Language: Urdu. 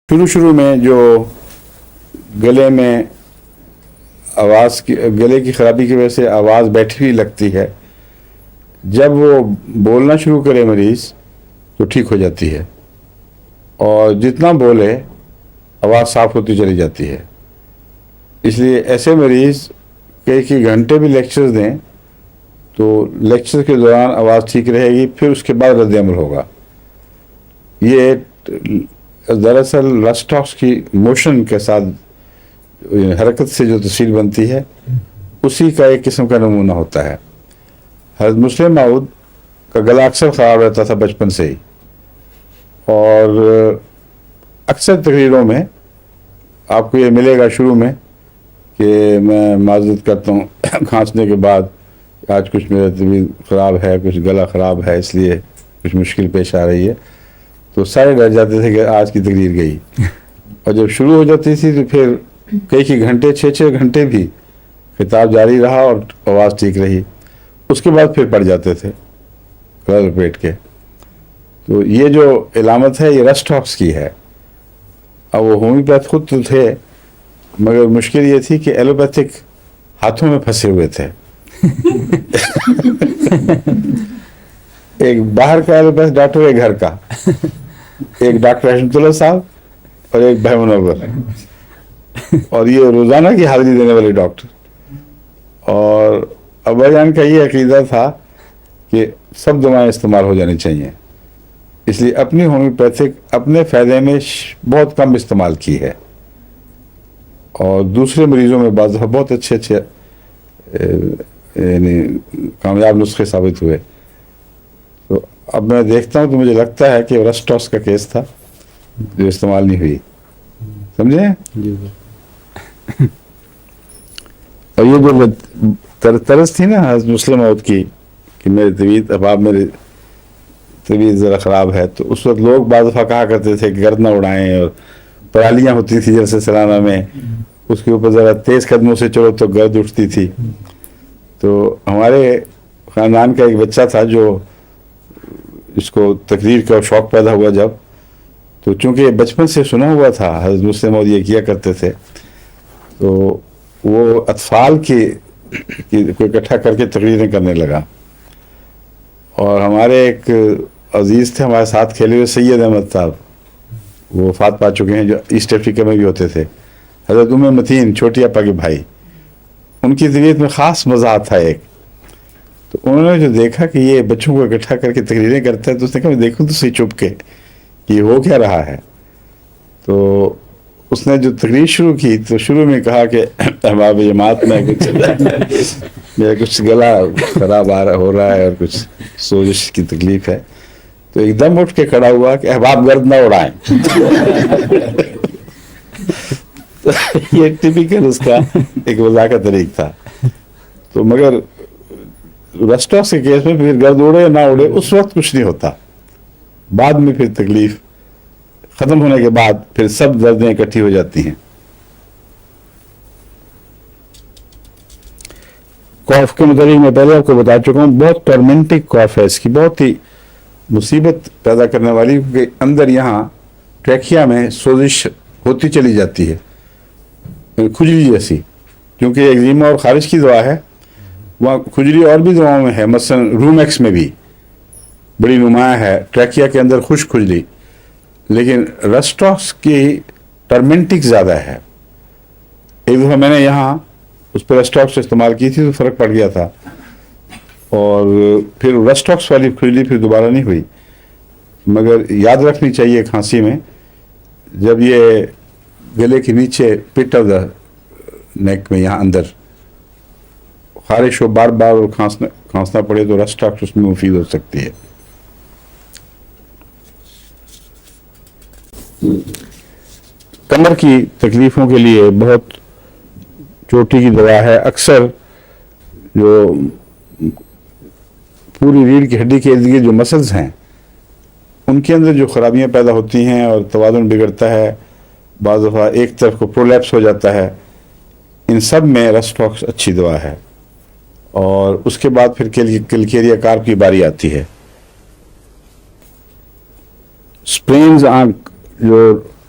شروع میں جو گلے میں گلے کی خرابی کی وجہ سے آواز بیٹھی ہوئی لگتی ہے، جب وہ بولنا شروع کرے مریض تو ٹھیک ہو جاتی ہے، اور جتنا بولے آواز صاف ہوتی چلی جاتی ہے۔ اس لیے ایسے مریض کئی گھنٹے بھی لیکچرز دیں تو لیکچر کے دوران آواز ٹھیک رہے گی، پھر اس کے بعد رد عمل ہوگا۔ یہ دراصل رسٹاکس کی موشن کے ساتھ حرکت سے جو تصویر بنتی ہے اسی کا ایک قسم کا نمونہ ہوتا ہے۔ حضرت مسلم موعود کا گلا اکثر خراب رہتا تھا بچپن سے ہی، اور اکثر تقریروں میں آپ کو یہ ملے گا شروع میں کہ میں معذرت کرتا ہوں کھانسنے کے بعد آج کچھ میرا طبیعت خراب ہے، کچھ گلا خراب ہے، اس لیے کچھ مشکل پیش آ رہی ہے، تو سارے ڈر جاتے تھے کہ آج کی تقریر گئی۔ اور جب شروع ہو جاتی تھی تو پھر کئی گھنٹے 6 گھنٹے بھی خطاب جاری رہا اور آواز ٹھیک رہی، اس کے بعد پھر پڑ جاتے تھے پیٹ کے۔ تو یہ جو علامت ہے یہ رسٹاکس کی ہے۔ اب وہ ہومیوپیتھ خود تو تھے، مگر مشکل یہ تھی کہ ایلوپیتھک ہاتھوں میں پھنسے ہوئے تھے۔ ایک باہر کا ایلوپیتھ ڈاکٹر، ایک گھر کا، ایک ڈاکٹر رحمت اللہ صاحب اور ایک بھائی منور، اور یہ روزانہ کی حاضری دینے والے ڈاکٹر۔ اور ابا جان کا یہ عقیدہ تھا کہ سب دوائیں استعمال ہو جانی چاہیے، اس لیے اپنی ہومیوپیتھک اپنے فائدے میں بہت کم استعمال کی ہے، اور دوسرے مریضوں میں بعض دفعہ بہت اچھے یعنی کامیاب نسخے ثابت ہوئے۔ تو اب میں دیکھتا ہوں تو مجھے لگتا ہے کہ رسٹاکس کا کیس تھا جو استعمال نہیں ہوئی، سمجھے؟ اور یہ جو طرز تھی نا حضرت مسلم موعود کی کہ میری طبیعت، اب آپ میری طبیعت ذرا خراب ہے، تو اس وقت لوگ بعض دفعہ کہا کرتے تھے کہ گرد نہ اڑائیں، اور پرالیاں ہوتی تھی جلسے سالانہ میں، اس کے اوپر ذرا تیز قدموں سے چلو تو گرد اٹھتی تھی۔ تو ہمارے خاندان کا ایک بچہ تھا جو اس کو تقریر کا شوق پیدا ہوا جب، تو چونکہ بچپن سے سنا ہوا تھا حضرت مسلم موعود یہ کیا کرتے تھے، تو وہ اطفال کی کو اکٹھا کر کے تقریریں کرنے لگا۔ اور ہمارے ایک عزیز تھے ہمارے ساتھ کھیلے ہوئے، سید احمد صاحب، وہ وفات پا چکے ہیں، جو ایسٹ افریقہ میں بھی ہوتے تھے، حضرت متین چھوٹی آپا کے بھائی، ان کی طبیعت میں خاص مزاح تھا ایک۔ تو انہوں نے جو دیکھا کہ یہ بچوں کو اکٹھا کر کے تقریریں کرتا ہے، تو اس نے کہا میں دیکھوں تو صحیح چھپ کے کہ یہ ہو کیا رہا ہے۔ تو اس نے جو تقریر شروع کی تو شروع میں کہا کہ احباب جماعت میں میرا کچھ گلا خراب ہو رہا ہے اور کچھ سوزش کی تکلیف ہے، تو ایک دم اٹھ کے کھڑا ہوا کہ احباب گرد نہ اڑائیں۔ یہ ٹپیکل اس کا ایک مزاح کا طریق تھا۔ تو مگر رسٹاکس کے کیس میں پھر گرد اڑے نہ اڑے اس وقت کچھ نہیں ہوتا، بعد میں پھر تکلیف ختم ہونے کے بعد پھر سب دردیں اکٹھی ہو جاتی ہیں۔ کاف کے متعلق میں پہلے آپ کو بتا چکا ہوں، بہت ٹرمنٹک کاف ہے، اس کی بہت ہی مصیبت پیدا کرنے والی، کیونکہ اندر یہاں ٹریکیا میں سوزش ہوتی چلی جاتی ہے، کھجلی جیسی، کیونکہ ایگزیما اور خارش کی دوا ہے، وہاں کھجلی اور بھی دواؤں میں ہے، مثلا رومیکس میں بھی بڑی نمایاں ہے ٹریکیا کے اندر خشک کھجلی، لیکن رسٹاکس کی ٹرمنٹک زیادہ ہے۔ ایک دفعہ میں نے یہاں اس پر رسٹاکس استعمال کی تھی تو فرق پڑ گیا تھا، اور پھر رسٹاکس والی کھجلی پھر دوبارہ نہیں ہوئی۔ مگر یاد رکھنی چاہیے کھانسی میں، جب یہ گلے کے نیچے پٹ آف دا نیک میں یہاں اندر خارش ہو بار بار اور کھانسنا پڑے تو رسٹاکس اس میں مفید ہو سکتی ہے۔ کمر کی تکلیفوں کے لیے بہت چوٹی کی دوا ہے، اکثر جو پوری ریڑھ کی ہڈی کے ارد گرد جو مسلز ہیں ان کے اندر جو خرابیاں پیدا ہوتی ہیں اور توازن بگڑتا ہے، بعض دفعہ ایک طرف کو پرولیپس ہو جاتا ہے، ان سب میں رسٹاکس اچھی دوا ہے۔ اور اس کے بعد پھر کلکیریا کارپ کی باری آتی ہے۔ سپرینز جو